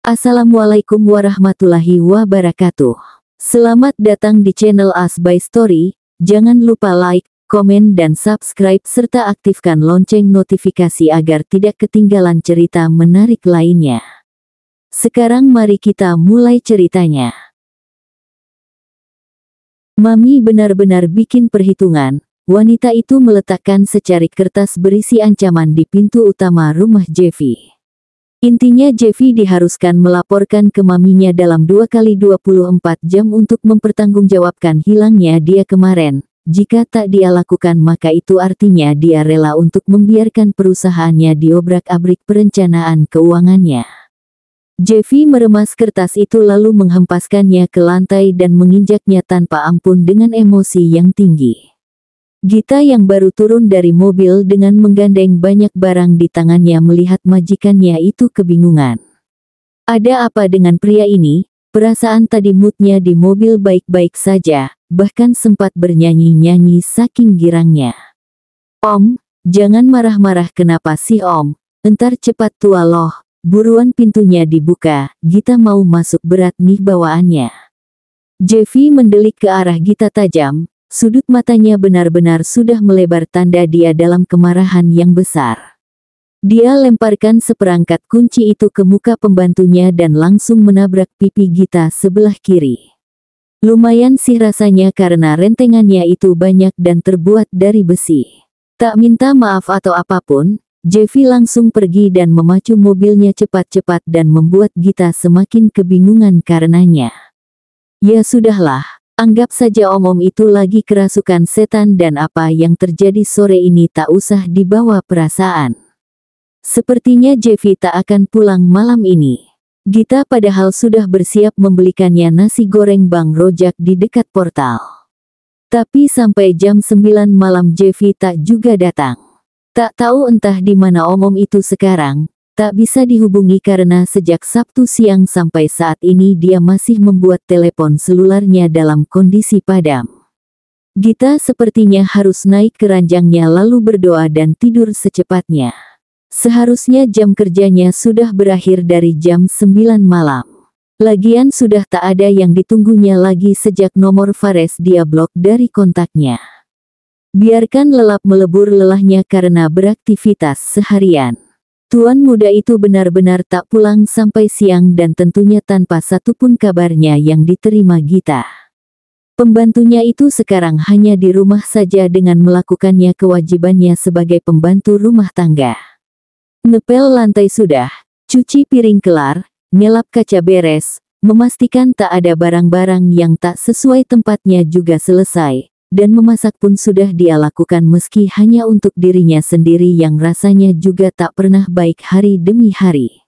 Assalamualaikum warahmatullahi wabarakatuh. Selamat datang di channel As by Story. Jangan lupa like, komen dan subscribe serta aktifkan lonceng notifikasi agar tidak ketinggalan cerita menarik lainnya. Sekarang mari kita mulai ceritanya. Mami benar-benar bikin perhitungan. Wanita itu meletakkan secarik kertas berisi ancaman di pintu utama rumah Jeffy. Intinya Jeffy diharuskan melaporkan ke maminya dalam 2 kali 24 jam untuk mempertanggungjawabkan hilangnya dia kemarin. Jika tak dia lakukan maka itu artinya dia rela untuk membiarkan perusahaannya diobrak-abrik perencanaan keuangannya. Jeffy meremas kertas itu lalu menghempaskannya ke lantai dan menginjaknya tanpa ampun dengan emosi yang tinggi. Gita yang baru turun dari mobil dengan menggandeng banyak barang di tangannya melihat majikannya itu kebingungan. Ada apa dengan pria ini? Perasaan tadi moodnya di mobil baik-baik saja, bahkan sempat bernyanyi-nyanyi saking girangnya. Om, jangan marah-marah kenapa sih om? Entar cepat tua loh, buruan pintunya dibuka, Gita mau masuk berat nih bawaannya. Jeffy mendelik ke arah Gita tajam. Sudut matanya benar-benar sudah melebar tanda dia dalam kemarahan yang besar. Dia lemparkan seperangkat kunci itu ke muka pembantunya dan langsung menabrak pipi Gita sebelah kiri. Lumayan sih rasanya karena rentengannya itu banyak dan terbuat dari besi. Tak minta maaf atau apapun, Jeffy langsung pergi dan memacu mobilnya cepat-cepat dan membuat Gita semakin kebingungan karenanya. Ya sudahlah. Anggap saja om-om itu lagi kerasukan setan dan apa yang terjadi sore ini tak usah dibawa perasaan. Sepertinya Jeffy tak akan pulang malam ini. Gita padahal sudah bersiap membelikannya nasi goreng Bang Rojak di dekat portal. Tapi sampai jam 9 malam Jeffy tak juga datang. Tak tahu entah di mana om-om itu sekarang. Tak bisa dihubungi karena sejak Sabtu siang sampai saat ini dia masih membuat telepon selularnya dalam kondisi padam. Gita sepertinya harus naik ke ranjangnya lalu berdoa dan tidur secepatnya. Seharusnya jam kerjanya sudah berakhir dari jam 9 malam. Lagian sudah tak ada yang ditunggunya lagi sejak nomor Fares dia blok dari kontaknya. Biarkan lelap melebur lelahnya karena beraktivitas seharian. Tuan muda itu benar-benar tak pulang sampai siang dan tentunya tanpa satupun kabarnya yang diterima Gita. Pembantunya itu sekarang hanya di rumah saja dengan melakukannya kewajibannya sebagai pembantu rumah tangga. Ngepel lantai sudah, cuci piring kelar, ngelap kaca beres, memastikan tak ada barang-barang yang tak sesuai tempatnya juga selesai. Dan memasak pun sudah dia lakukan meski hanya untuk dirinya sendiri yang rasanya juga tak pernah baik hari demi hari.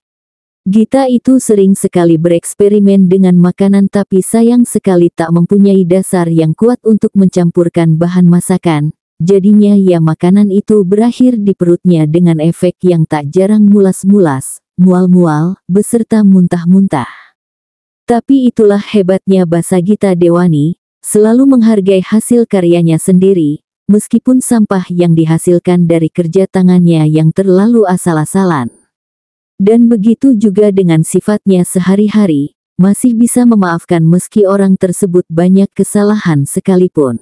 Gita itu sering sekali bereksperimen dengan makanan tapi sayang sekali tak mempunyai dasar yang kuat untuk mencampurkan bahan masakan. Jadinya ya makanan itu berakhir di perutnya dengan efek yang tak jarang mulas-mulas, mual-mual, beserta muntah-muntah. Tapi itulah hebatnya Basa Gita Dewani. Selalu menghargai hasil karyanya sendiri, meskipun sampah yang dihasilkan dari kerja tangannya yang terlalu asal-asalan. Dan begitu juga dengan sifatnya sehari-hari, masih bisa memaafkan meski orang tersebut banyak kesalahan sekalipun.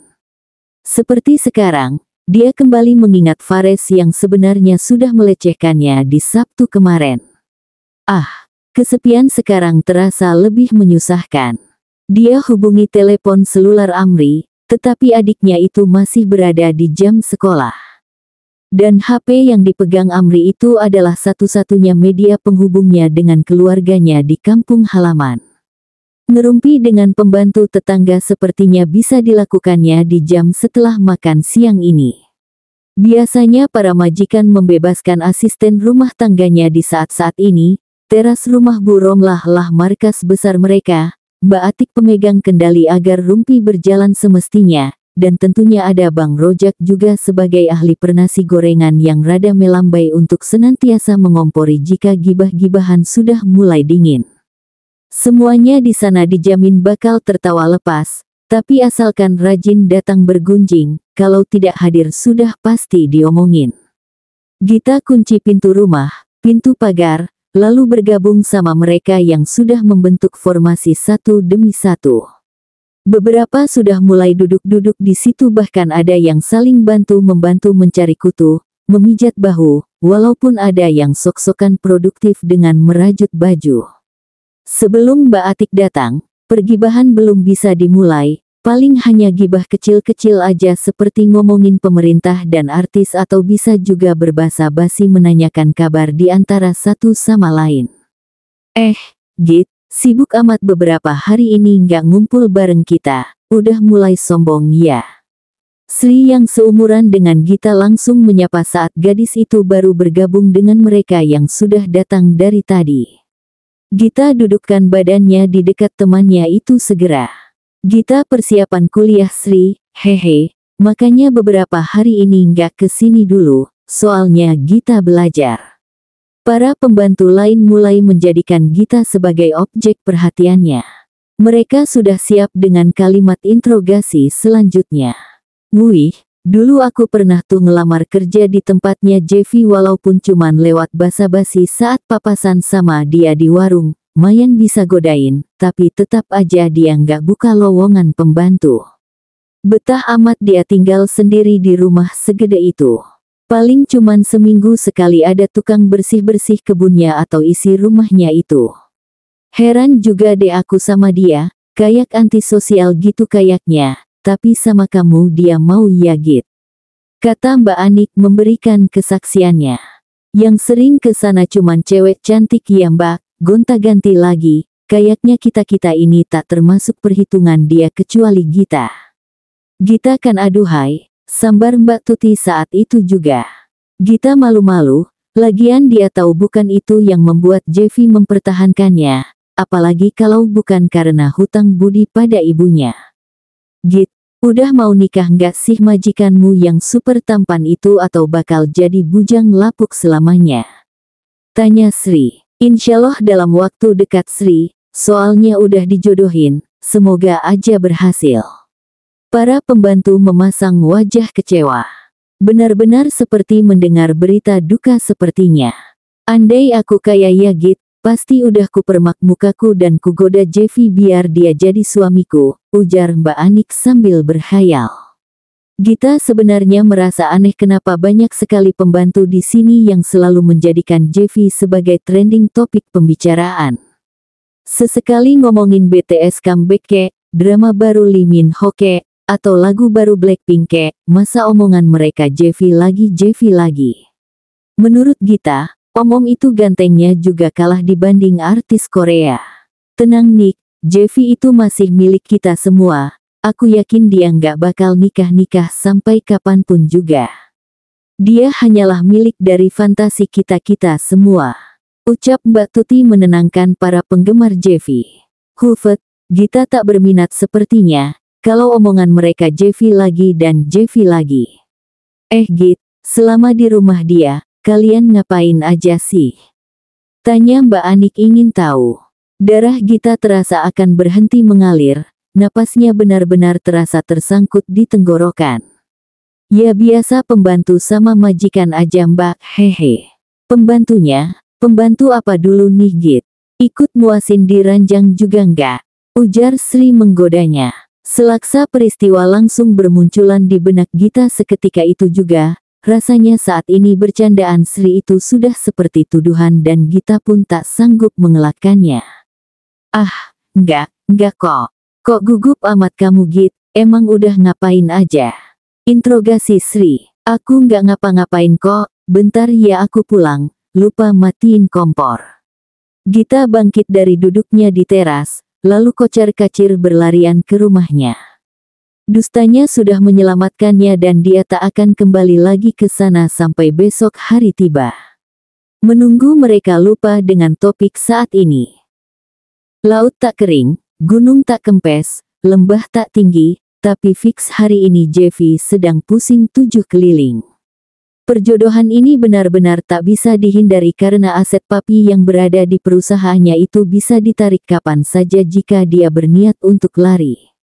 Seperti sekarang, dia kembali mengingat Fares yang sebenarnya sudah melecehkannya di Sabtu kemarin. Kesepian sekarang terasa lebih menyusahkan. Dia hubungi telepon selular Amri, tetapi adiknya itu masih berada di jam sekolah. Dan HP yang dipegang Amri itu adalah satu-satunya media penghubungnya dengan keluarganya di kampung halaman. Ngerumpi dengan pembantu tetangga sepertinya bisa dilakukannya di jam setelah makan siang ini. Biasanya para majikan membebaskan asisten rumah tangganya di saat-saat ini. Teras rumah Bu Romlah lah markas besar mereka. Mbak Atik pemegang kendali agar Rumpi berjalan semestinya, dan tentunya ada Bang Rojak juga sebagai ahli pernasi gorengan yang rada melambai untuk senantiasa mengompori jika gibah-gibahan sudah mulai dingin. Semuanya di sana dijamin bakal tertawa lepas, tapi asalkan rajin datang bergunjing, kalau tidak hadir sudah pasti diomongin. Gita kunci pintu rumah, pintu pagar, lalu bergabung sama mereka yang sudah membentuk formasi satu demi satu. Beberapa sudah mulai duduk-duduk di situ, bahkan ada yang saling bantu-membantu mencari kutu, memijat bahu, walaupun ada yang sok-sokan produktif dengan merajut baju. Sebelum Mbak Atik datang, pergibahan belum bisa dimulai, paling hanya gibah kecil-kecil aja seperti ngomongin pemerintah dan artis atau bisa juga berbasa-basi menanyakan kabar di antara satu sama lain. Git, sibuk amat beberapa hari ini nggak ngumpul bareng kita, udah mulai sombong ya. Sri yang seumuran dengan Gita langsung menyapa saat gadis itu baru bergabung dengan mereka yang sudah datang dari tadi. Gita dudukkan badannya di dekat temannya itu segera. Gita persiapan kuliah Sri, hehe, makanya beberapa hari ini nggak kesini dulu, soalnya Gita belajar. Para pembantu lain mulai menjadikan Gita sebagai objek perhatiannya. Mereka sudah siap dengan kalimat interogasi selanjutnya. Wih, dulu aku pernah tuh ngelamar kerja di tempatnya Jeffy walaupun cuman lewat basa-basi saat papasan sama dia di warung, mayan bisa godain, tapi tetap aja dia nggak buka lowongan pembantu. Betah amat dia tinggal sendiri di rumah segede itu. Paling cuman seminggu sekali ada tukang bersih-bersih kebunnya atau isi rumahnya itu. Heran juga deh aku sama dia, kayak antisosial gitu kayaknya, tapi sama kamu dia mau ya Git. Kata Mbak Anik memberikan kesaksiannya. Yang sering ke sana cuman cewek cantik ya Mbak, gonta-ganti lagi, kayaknya kita-kita ini tak termasuk perhitungan dia kecuali Gita. Gita kan aduhai, sambar Mbak Tuti saat itu juga. Gita malu-malu, lagian dia tahu bukan itu yang membuat Jeffy mempertahankannya, apalagi kalau bukan karena hutang budi pada ibunya. Git, udah mau nikah nggak sih majikanmu yang super tampan itu atau bakal jadi bujang lapuk selamanya? Tanya Sri. Insyaallah dalam waktu dekat Sri, soalnya udah dijodohin, semoga aja berhasil. Para pembantu memasang wajah kecewa. Benar-benar seperti mendengar berita duka sepertinya. Andai aku kaya ya Git, pasti udah kupermak mukaku dan kugoda Jeffy biar dia jadi suamiku, ujar Mbak Anik sambil berkhayal. Gita sebenarnya merasa aneh kenapa banyak sekali pembantu di sini yang selalu menjadikan Jeffy sebagai trending topik pembicaraan. Sesekali ngomongin BTS comeback kek, drama baru Lee Min Ho kek, atau lagu baru Blackpink kek, masa omongan mereka Jeffy lagi. Menurut Gita, omong itu gantengnya juga kalah dibanding artis Korea. Tenang Nick, Jeffy itu masih milik kita semua, aku yakin dia nggak bakal nikah-nikah sampai kapanpun juga. Dia hanyalah milik dari fantasi kita-kita semua. Ucap Mbak Tuti menenangkan para penggemar Jeffy. Hufet, Gita tak berminat sepertinya, kalau omongan mereka Jeffy lagi dan Jeffy lagi. Git, selama di rumah dia, kalian ngapain aja sih? Tanya Mbak Anik ingin tahu. Darah Gita terasa akan berhenti mengalir, napasnya benar-benar terasa tersangkut di tenggorokan. Ya biasa pembantu sama majikan aja Mbak, hehe. Pembantunya, pembantu apa dulu nih Git? Ikut muasin di ranjang juga enggak? Ujar Sri menggodanya. Selaksa peristiwa langsung bermunculan di benak Gita seketika itu juga, rasanya saat ini bercandaan Sri itu sudah seperti tuduhan dan Gita pun tak sanggup mengelakkannya. Enggak kok. Kok gugup amat kamu Git, emang udah ngapain aja? Interogasi Sri. Aku nggak ngapa-ngapain kok, bentar ya aku pulang, lupa matiin kompor. Gita bangkit dari duduknya di teras, lalu kocar-kacir berlarian ke rumahnya. Dustanya sudah menyelamatkannya dan dia tak akan kembali lagi ke sana sampai besok hari tiba. Menunggu mereka lupa dengan topik saat ini. Laut tak kering, gunung tak kempes, lembah tak tinggi, tapi fix hari ini Jeffy sedang pusing 7 keliling. Perjodohan ini benar-benar tak bisa dihindari karena aset papi yang berada di perusahaannya itu bisa ditarik kapan saja jika dia berniat untuk lari.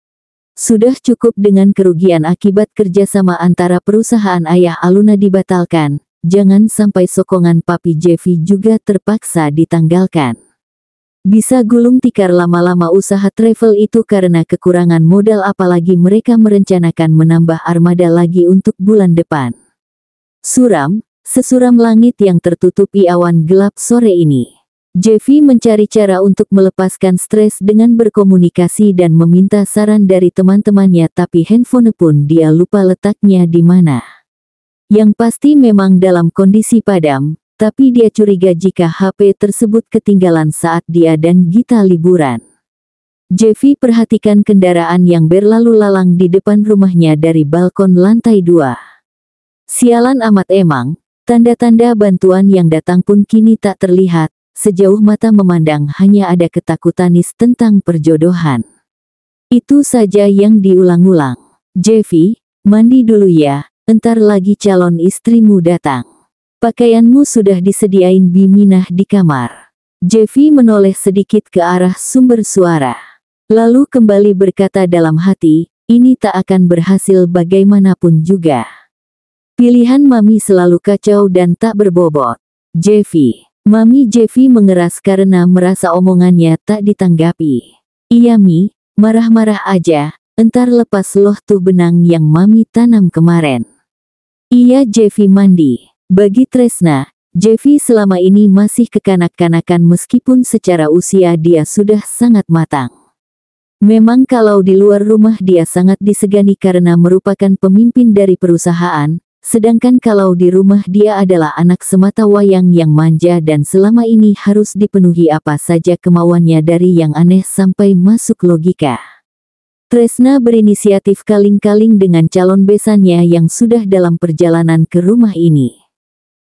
Sudah cukup dengan kerugian akibat kerjasama antara perusahaan ayah Aluna dibatalkan, jangan sampai sokongan papi Jeffy juga terpaksa ditanggalkan. Bisa gulung tikar lama-lama usaha travel itu karena kekurangan modal, apalagi mereka merencanakan menambah armada lagi untuk bulan depan. Suram, sesuram langit yang tertutupi awan gelap sore ini. Jeffy mencari cara untuk melepaskan stres dengan berkomunikasi dan meminta saran dari teman-temannya, tapi handphone pun dia lupa letaknya di mana. Yang pasti memang dalam kondisi padam. Tapi dia curiga jika HP tersebut ketinggalan saat dia dan Gita liburan. Jeffy perhatikan kendaraan yang berlalu lalang di depan rumahnya dari balkon lantai 2. Sialan amat emang, tanda-tanda bantuan yang datang pun kini tak terlihat, sejauh mata memandang hanya ada ketakutan tentang perjodohan. Itu saja yang diulang-ulang. Jeffy, mandi dulu ya, entar lagi calon istrimu datang. Pakaianmu sudah disediain Biminah di kamar. Jeffy menoleh sedikit ke arah sumber suara. Lalu kembali berkata dalam hati, ini tak akan berhasil bagaimanapun juga. Pilihan Mami selalu kacau dan tak berbobot. Jeffy. Mami Jeffy mengeras karena merasa omongannya tak ditanggapi. Iya Mi, marah-marah aja, entar lepas loh tuh benang yang Mami tanam kemarin. Iya Jeffy mandi. Bagi Tresna, Jeffy selama ini masih kekanak-kanakan meskipun secara usia dia sudah sangat matang. Memang kalau di luar rumah dia sangat disegani karena merupakan pemimpin dari perusahaan, sedangkan kalau di rumah dia adalah anak semata wayang yang manja dan selama ini harus dipenuhi apa saja kemauannya dari yang aneh sampai masuk logika. Tresna berinisiatif kaling-kaling dengan calon besannya yang sudah dalam perjalanan ke rumah ini.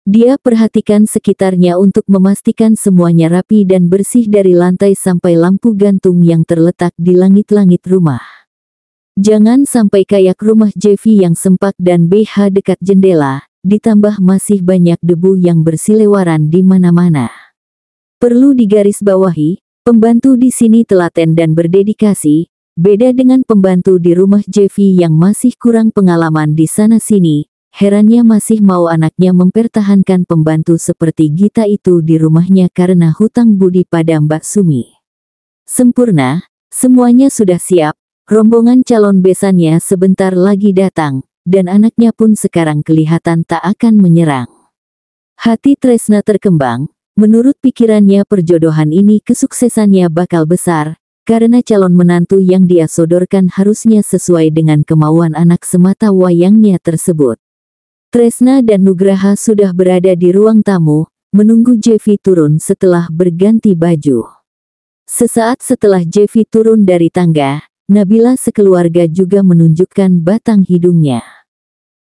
Dia perhatikan sekitarnya untuk memastikan semuanya rapi dan bersih dari lantai sampai lampu gantung yang terletak di langit-langit rumah. Jangan sampai kayak rumah Jeffy yang sempak dan BH dekat jendela, ditambah masih banyak debu yang berseliweran di mana-mana. Perlu digarisbawahi, pembantu di sini telaten dan berdedikasi, beda dengan pembantu di rumah Jeffy yang masih kurang pengalaman di sana-sini. Herannya masih mau anaknya mempertahankan pembantu seperti Gita itu di rumahnya karena hutang budi pada Mbak Sumi. Sempurna, semuanya sudah siap, rombongan calon besannya sebentar lagi datang, dan anaknya pun sekarang kelihatan tak akan menyerang. Hati Tresna terkembang, menurut pikirannya perjodohan ini kesuksesannya bakal besar, karena calon menantu yang dia sodorkan harusnya sesuai dengan kemauan anak semata wayangnya tersebut. Tresna dan Nugraha sudah berada di ruang tamu, menunggu Jeffy turun setelah berganti baju. Sesaat setelah Jeffy turun dari tangga, Nabila sekeluarga juga menunjukkan batang hidungnya.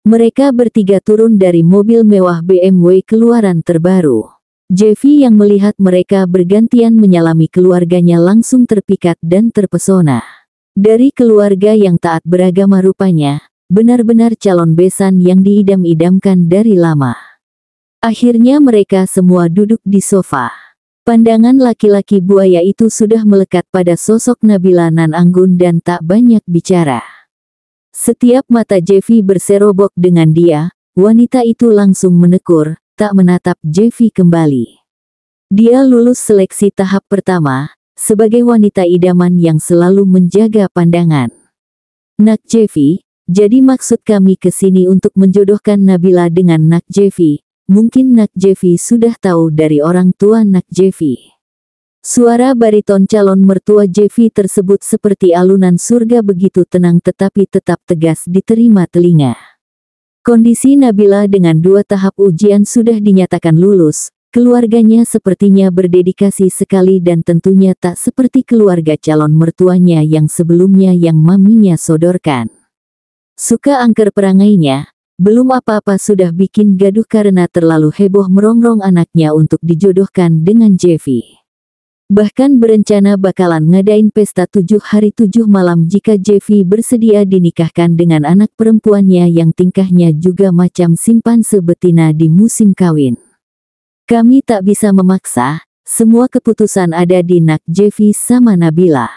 Mereka bertiga turun dari mobil mewah BMW keluaran terbaru. Jeffy yang melihat mereka bergantian menyalami keluarganya langsung terpikat dan terpesona. Dari keluarga yang taat beragama rupanya, benar-benar calon besan yang diidam-idamkan dari lama. Akhirnya mereka semua duduk di sofa. Pandangan laki-laki buaya itu sudah melekat pada sosok Nabila nan anggun dan tak banyak bicara. Setiap mata Jeffy berserobok dengan dia, wanita itu langsung menekur, tak menatap Jeffy kembali. Dia lulus seleksi tahap pertama, sebagai wanita idaman yang selalu menjaga pandangan. Nak Jeffy, jadi maksud kami ke sini untuk menjodohkan Nabila dengan Nak Jeffy. Mungkin Nak Jeffy sudah tahu dari orang tua Nak Jeffy. Suara bariton calon mertua Jeffy tersebut seperti alunan surga, begitu tenang tetapi tetap tegas diterima telinga. Kondisi Nabila dengan 2 tahap ujian sudah dinyatakan lulus. Keluarganya sepertinya berdedikasi sekali dan tentunya tak seperti keluarga calon mertuanya yang sebelumnya yang maminya sodorkan. Suka angker perangainya, belum apa-apa sudah bikin gaduh karena terlalu heboh merongrong anaknya untuk dijodohkan dengan Jeffy. Bahkan berencana bakalan ngadain pesta 7 hari 7 malam jika Jeffy bersedia dinikahkan dengan anak perempuannya yang tingkahnya juga macam simpanse betina di musim kawin. Kami tak bisa memaksa, semua keputusan ada di Nak Jeffy sama Nabila.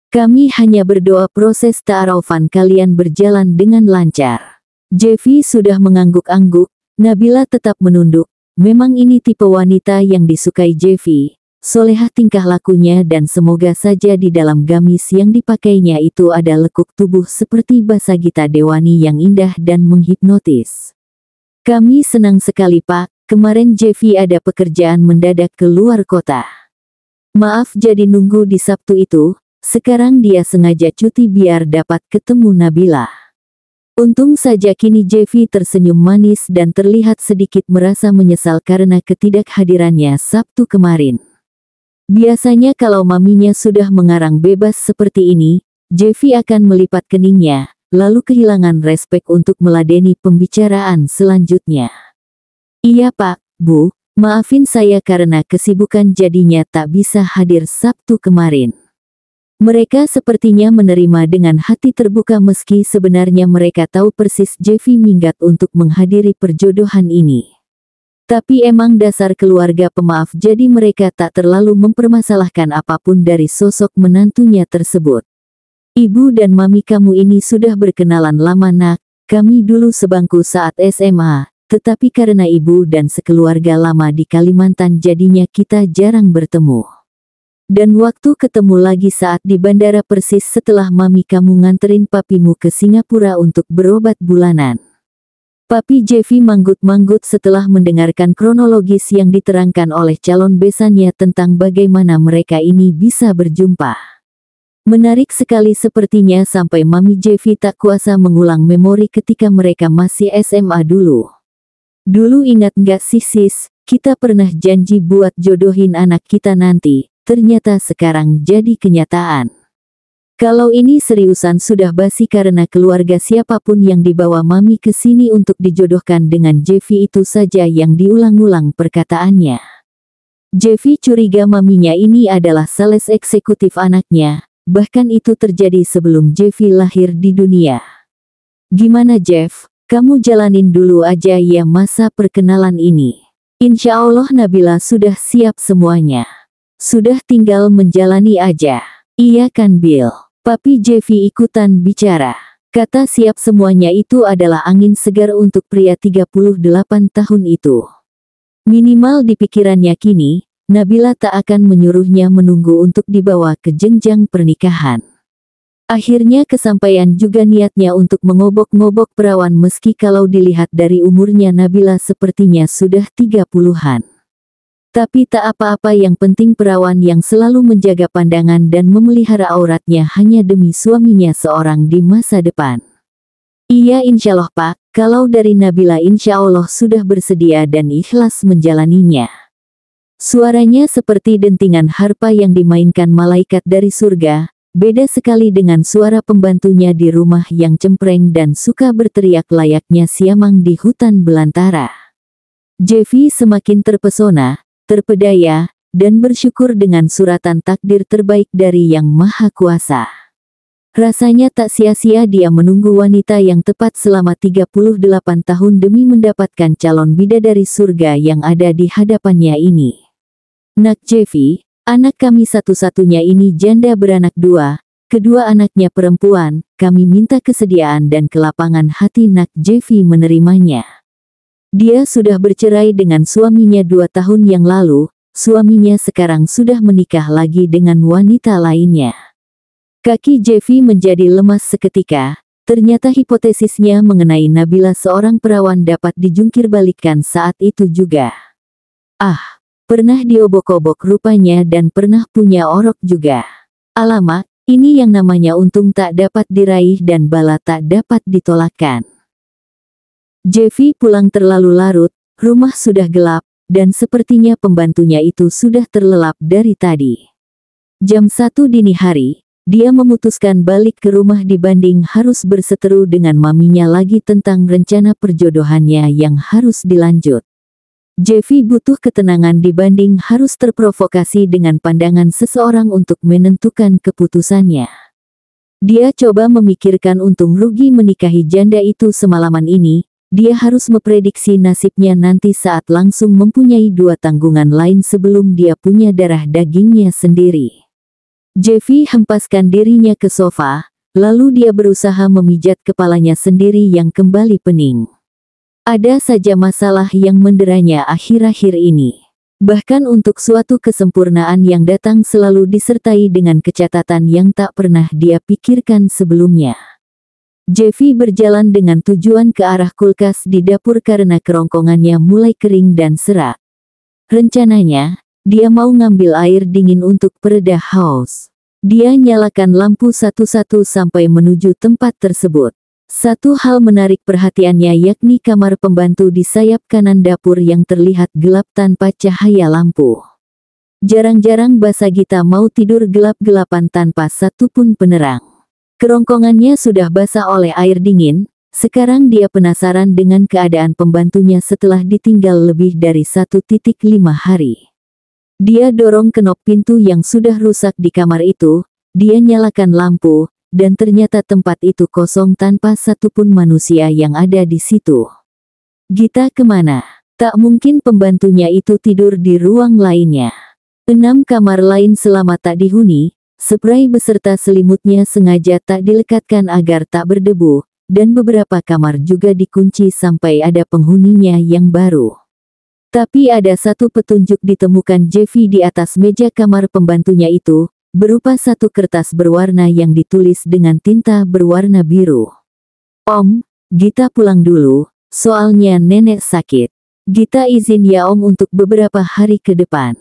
Kami hanya berdoa proses ta'arufan kalian berjalan dengan lancar. Jeffy sudah mengangguk-angguk, Nabila tetap menunduk. Memang ini tipe wanita yang disukai Jeffy. Solehah tingkah lakunya dan semoga saja di dalam gamis yang dipakainya itu ada lekuk tubuh seperti Basagita Dewani yang indah dan menghipnotis. Kami senang sekali Pak, kemarin Jeffy ada pekerjaan mendadak ke luar kota. Maaf jadi nunggu di Sabtu itu, sekarang dia sengaja cuti biar dapat ketemu Nabila. Untung saja kini Jeffy tersenyum manis dan terlihat sedikit merasa menyesal karena ketidakhadirannya Sabtu kemarin. Biasanya kalau maminya sudah mengarang bebas seperti ini, Jeffy akan melipat keningnya, lalu kehilangan respek untuk meladeni pembicaraan selanjutnya. Iya Pak, Bu, maafin saya karena kesibukan jadinya tak bisa hadir Sabtu kemarin. Mereka sepertinya menerima dengan hati terbuka meski sebenarnya mereka tahu persis Jeffy minggat untuk menghadiri perjodohan ini. Tapi emang dasar keluarga pemaaf jadi mereka tak terlalu mempermasalahkan apapun dari sosok menantunya tersebut. Ibu dan mami kamu ini sudah berkenalan lama nak, kami dulu sebangku saat SMA, tetapi karena ibu dan sekeluarga lama di Kalimantan jadinya kita jarang bertemu. Dan waktu ketemu lagi saat di bandara persis setelah mami kamu nganterin papimu ke Singapura untuk berobat bulanan. Papi Jeffy manggut-manggut setelah mendengarkan kronologis yang diterangkan oleh calon besannya tentang bagaimana mereka ini bisa berjumpa. Menarik sekali sepertinya sampai mami Jeffy tak kuasa mengulang memori ketika mereka masih SMA dulu. Dulu ingat nggak sih sis, kita pernah janji buat jodohin anak kita nanti. Ternyata sekarang jadi kenyataan. Kalau ini seriusan sudah basi karena keluarga siapapun yang dibawa mami ke sini untuk dijodohkan dengan Jeffy itu saja yang diulang-ulang perkataannya. Jeffy curiga maminya ini adalah sales eksekutif anaknya, bahkan itu terjadi sebelum Jeffy lahir di dunia. Gimana Jeff, kamu jalanin dulu aja ya masa perkenalan ini. Insya Allah Nabila sudah siap semuanya. Sudah tinggal menjalani aja. Iya kan Bill? Papi Jeffy ikutan bicara. Kata siap semuanya itu adalah angin segar untuk pria 38 tahun itu. Minimal di pikirannya kini, Nabila tak akan menyuruhnya menunggu untuk dibawa ke jenjang pernikahan. Akhirnya kesampaian juga niatnya untuk mengobok-ngobok perawan meski kalau dilihat dari umurnya Nabila sepertinya sudah 30-an. Tapi tak apa-apa yang penting perawan yang selalu menjaga pandangan dan memelihara auratnya hanya demi suaminya seorang di masa depan. Iya insyaallah Pak, kalau dari Nabila insyaallah sudah bersedia dan ikhlas menjalaninya. Suaranya seperti dentingan harpa yang dimainkan malaikat dari surga, beda sekali dengan suara pembantunya di rumah yang cempreng dan suka berteriak layaknya siamang di hutan belantara. Jeffy semakin terpesona, terpedaya, dan bersyukur dengan suratan takdir terbaik dari Yang Maha Kuasa. Rasanya tak sia-sia dia menunggu wanita yang tepat selama 38 tahun demi mendapatkan calon bidadari surga yang ada di hadapannya ini. Nak Jeffy, anak kami satu-satunya ini janda beranak dua, kedua anaknya perempuan, kami minta kesediaan dan kelapangan hati Nak Jeffy menerimanya. Dia sudah bercerai dengan suaminya 2 tahun yang lalu, suaminya sekarang sudah menikah lagi dengan wanita lainnya. Kaki Jeffy menjadi lemas seketika, ternyata hipotesisnya mengenai Nabila seorang perawan dapat dijungkirbalikkan saat itu juga. Ah, pernah diobok-obok rupanya dan pernah punya orok juga. Alamak, ini yang namanya untung tak dapat diraih dan bala tak dapat ditolakkan. Jeffy pulang terlalu larut, rumah sudah gelap, dan sepertinya pembantunya itu sudah terlelap dari tadi. Jam 1 dini hari, dia memutuskan balik ke rumah dibanding harus berseteru dengan maminya lagi tentang rencana perjodohannya yang harus dilanjut. Jeffy butuh ketenangan dibanding harus terprovokasi dengan pandangan seseorang untuk menentukan keputusannya. Dia coba memikirkan untung rugi menikahi janda itu semalaman ini. Dia harus memprediksi nasibnya nanti saat langsung mempunyai 2 tanggungan lain sebelum dia punya darah dagingnya sendiri. Jeffy hempaskan dirinya ke sofa, lalu dia berusaha memijat kepalanya sendiri yang kembali pening. Ada saja masalah yang menderanya akhir-akhir ini. Bahkan untuk suatu kesempurnaan yang datang selalu disertai dengan kecacatan yang tak pernah dia pikirkan sebelumnya. Jeffy berjalan dengan tujuan ke arah kulkas di dapur karena kerongkongannya mulai kering dan serak. Rencananya, dia mau ngambil air dingin untuk pereda haus. Dia nyalakan lampu satu-satu sampai menuju tempat tersebut. Satu hal menarik perhatiannya yakni kamar pembantu di sayap kanan dapur yang terlihat gelap tanpa cahaya lampu. Jarang-jarang Basagita mau tidur gelap-gelapan tanpa satupun penerang. Kerongkongannya sudah basah oleh air dingin, sekarang dia penasaran dengan keadaan pembantunya setelah ditinggal lebih dari 1,5 hari. Dia dorong kenop pintu yang sudah rusak di kamar itu, dia nyalakan lampu, dan ternyata tempat itu kosong tanpa satupun manusia yang ada di situ. Gita kemana? Tak mungkin pembantunya itu tidur di ruang lainnya. 6 kamar lain selama tak dihuni, spray beserta selimutnya sengaja tak dilekatkan agar tak berdebu, dan beberapa kamar juga dikunci sampai ada penghuninya yang baru. Tapi ada satu petunjuk ditemukan Jeffy di atas meja kamar pembantunya itu, berupa satu kertas berwarna yang ditulis dengan tinta berwarna biru. Om, Gita pulang dulu, soalnya nenek sakit. Gita izin ya Om untuk beberapa hari ke depan.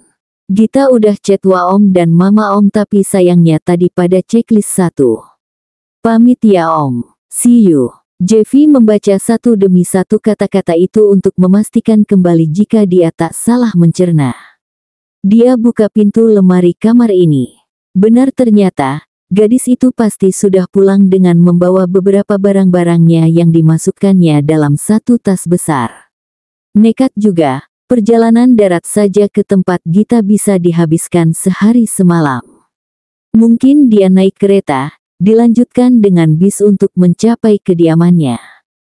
Gita udah chat Wa Om dan Mama Om tapi sayangnya tadi pada checklist 1. Pamit ya Om, see you. Jeffy membaca satu demi satu kata-kata itu untuk memastikan kembali jika dia tak salah mencerna. Dia buka pintu lemari kamar ini. Benar ternyata, gadis itu pasti sudah pulang dengan membawa beberapa barang-barangnya yang dimasukkannya dalam satu tas besar. Nekat juga, perjalanan darat saja ke tempat Gita bisa dihabiskan sehari semalam. Mungkin dia naik kereta, dilanjutkan dengan bis untuk mencapai kediamannya.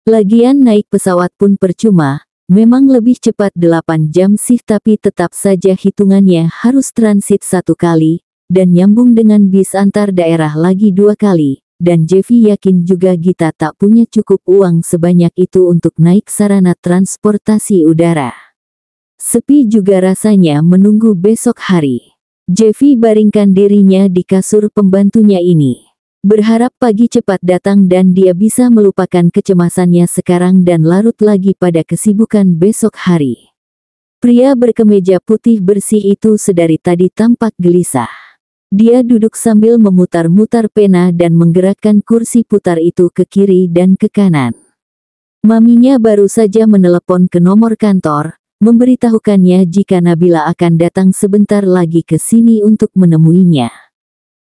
Lagian naik pesawat pun percuma, memang lebih cepat 8 jam sih tapi tetap saja hitungannya harus transit 1 kali, dan nyambung dengan bis antar daerah lagi 2 kali, dan Jeffy yakin juga Gita tak punya cukup uang sebanyak itu untuk naik sarana transportasi udara. Sepi juga rasanya menunggu besok hari. Jeffy baringkan dirinya di kasur pembantunya ini. Berharap pagi cepat datang dan dia bisa melupakan kecemasannya sekarang dan larut lagi pada kesibukan besok hari. Pria berkemeja putih bersih itu sedari tadi tampak gelisah. Dia duduk sambil memutar-mutar pena dan menggerakkan kursi putar itu ke kiri dan ke kanan. Maminya baru saja menelepon ke nomor kantor, memberitahukannya jika Nabila akan datang sebentar lagi ke sini untuk menemuinya.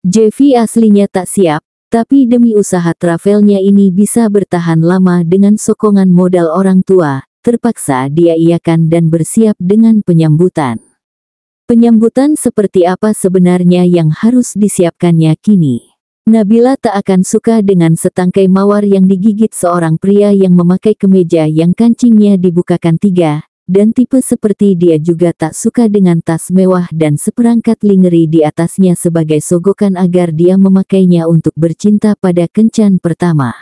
Jeffy aslinya tak siap, tapi demi usaha travelnya ini bisa bertahan lama dengan sokongan modal orang tua, terpaksa dia iakan dan bersiap dengan penyambutan. Penyambutan seperti apa sebenarnya yang harus disiapkannya kini? Nabila tak akan suka dengan setangkai mawar yang digigit seorang pria yang memakai kemeja yang kancingnya dibukakan 3, dan tipe seperti dia juga tak suka dengan tas mewah dan seperangkat lingerie di atasnya sebagai sogokan agar dia memakainya untuk bercinta pada kencan pertama.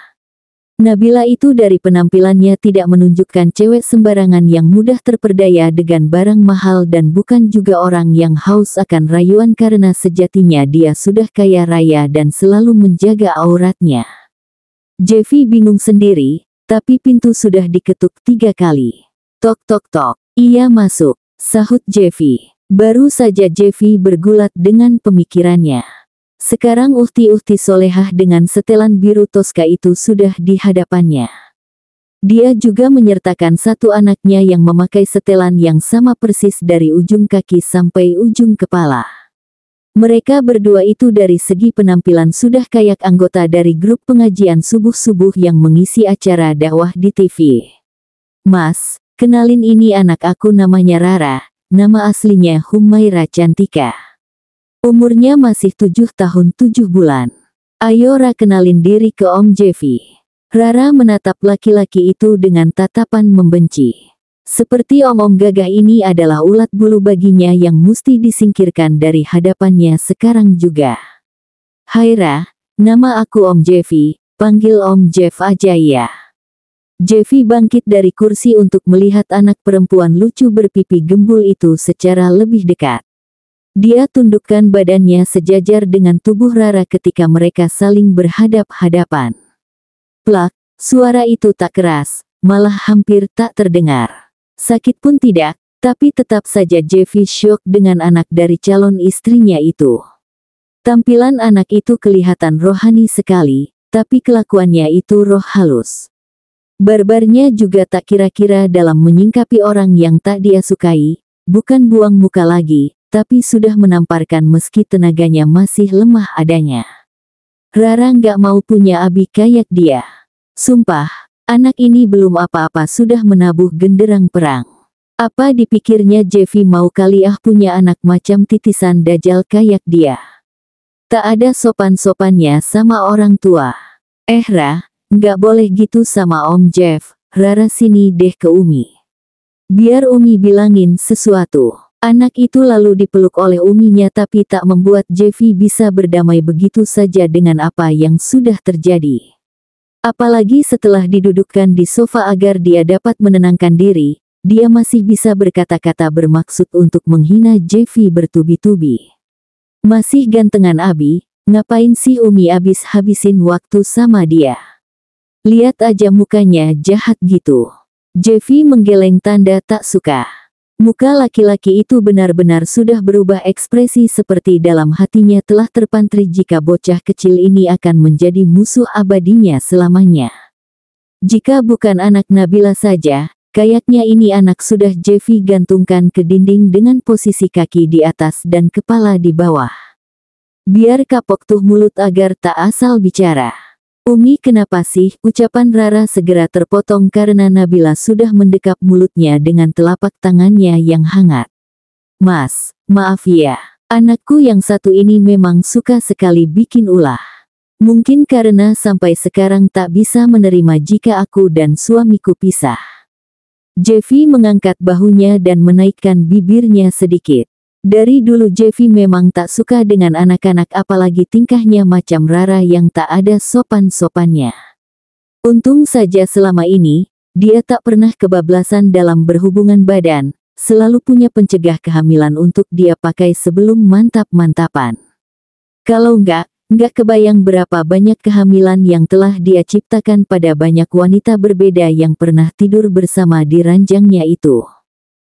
Nabila itu dari penampilannya tidak menunjukkan cewek sembarangan yang mudah terperdaya dengan barang mahal dan bukan juga orang yang haus akan rayuan karena sejatinya dia sudah kaya raya dan selalu menjaga auratnya. Jeffy bingung sendiri, tapi pintu sudah diketuk 3 kali. Tok tok tok, iya masuk, sahut Jeffy. Baru saja Jeffy bergulat dengan pemikirannya. Sekarang uhti-uhti solehah dengan setelan biru toska itu sudah di hadapannya. Dia juga menyertakan satu anaknya yang memakai setelan yang sama persis dari ujung kaki sampai ujung kepala. Mereka berdua itu dari segi penampilan sudah kayak anggota dari grup pengajian subuh-subuh yang mengisi acara dakwah di TV. Mas, kenalin ini anak aku namanya Rara, nama aslinya Humaira Cantika. Umurnya masih 7 tahun 7 bulan. Ayo Ra kenalin diri ke Om Jeffy. Rara menatap laki-laki itu dengan tatapan membenci. Seperti om-om gagah ini adalah ulat bulu baginya yang mesti disingkirkan dari hadapannya sekarang juga. Hai Ra, nama aku Om Jeffy, panggil Om Jeff aja ya. Jeffy bangkit dari kursi untuk melihat anak perempuan lucu berpipi gembul itu secara lebih dekat. Dia tundukkan badannya sejajar dengan tubuh Rara ketika mereka saling berhadap-hadapan. Plak, suara itu tak keras, malah hampir tak terdengar. Sakit pun tidak, tapi tetap saja Jeffy syok dengan anak dari calon istrinya itu. Tampilan anak itu kelihatan rohani sekali, tapi kelakuannya itu roh halus. Barbarnya juga tak kira-kira dalam menyingkapi orang yang tak dia sukai, bukan buang muka lagi, tapi sudah menamparkan meski tenaganya masih lemah adanya. Rara nggak mau punya abi kayak dia. Sumpah, anak ini belum apa-apa sudah menabuh genderang perang. Apa dipikirnya Jeffy mau kali punya anak macam titisan dajal kayak dia. Tak ada sopan-sopannya sama orang tua. Ra, nggak boleh gitu sama Om Jeff. Rara sini deh ke Umi. Biar Umi bilangin sesuatu. Anak itu lalu dipeluk oleh uminya tapi tak membuat Jeffy bisa berdamai begitu saja dengan apa yang sudah terjadi. Apalagi setelah didudukkan di sofa agar dia dapat menenangkan diri, dia masih bisa berkata-kata bermaksud untuk menghina Jeffy bertubi-tubi. Masih gantengan abi, ngapain sih Umi habis-habisin waktu sama dia? Lihat aja mukanya jahat gitu. Jeffy menggeleng tanda tak suka. Muka laki-laki itu benar-benar sudah berubah ekspresi seperti dalam hatinya telah terpantri jika bocah kecil ini akan menjadi musuh abadinya selamanya. Jika bukan anak Nabila saja, kayaknya ini anak sudah Jeffy gantungkan ke dinding dengan posisi kaki di atas dan kepala di bawah. Biar kapok tuh mulut agar tak asal bicara. Umi kenapa sih? Ucapan Rara segera terpotong karena Nabila sudah mendekap mulutnya dengan telapak tangannya yang hangat. Mas, maaf ya. Anakku yang satu ini memang suka sekali bikin ulah. Mungkin karena sampai sekarang tak bisa menerima jika aku dan suamiku pisah. Jeffy mengangkat bahunya dan menaikkan bibirnya sedikit. Dari dulu Jeffy memang tak suka dengan anak-anak apalagi tingkahnya macam Rara yang tak ada sopan-sopannya. Untung saja selama ini, dia tak pernah kebablasan dalam berhubungan badan, selalu punya pencegah kehamilan untuk dia pakai sebelum mantap-mantapan. Kalau nggak kebayang berapa banyak kehamilan yang telah dia ciptakan pada banyak wanita berbeda yang pernah tidur bersama di ranjangnya itu.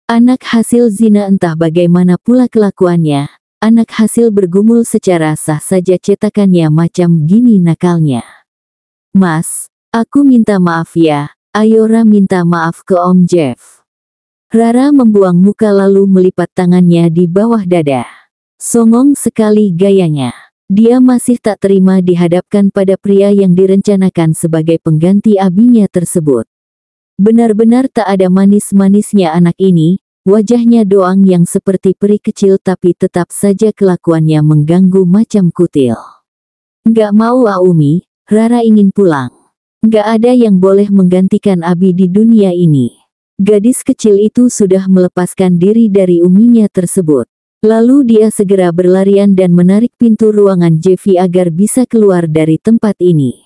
Anak hasil zina entah bagaimana pula kelakuannya, anak hasil bergumul secara sah saja cetakannya macam gini nakalnya. Mas, aku minta maaf ya, Ayora minta maaf ke Om Jeff. Rara membuang muka lalu melipat tangannya di bawah dada. Songong sekali gayanya. Dia masih tak terima dihadapkan pada pria yang direncanakan sebagai pengganti abinya tersebut. Benar-benar tak ada manis-manisnya anak ini, wajahnya doang yang seperti peri kecil tapi tetap saja kelakuannya mengganggu macam kutil. Nggak mau Umi, Rara ingin pulang. Nggak ada yang boleh menggantikan abi di dunia ini. Gadis kecil itu sudah melepaskan diri dari uminya tersebut. Lalu dia segera berlarian dan menarik pintu ruangan Jeffy agar bisa keluar dari tempat ini.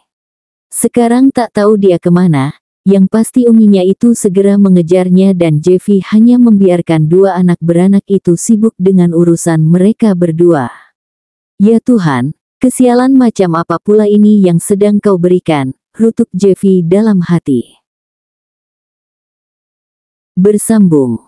Sekarang tak tahu dia kemana. Yang pasti uminya itu segera mengejarnya dan Jeffy hanya membiarkan dua anak beranak itu sibuk dengan urusan mereka berdua. Ya Tuhan, kesialan macam apa pula ini yang sedang kau berikan, rutuk Jeffy dalam hati. Bersambung.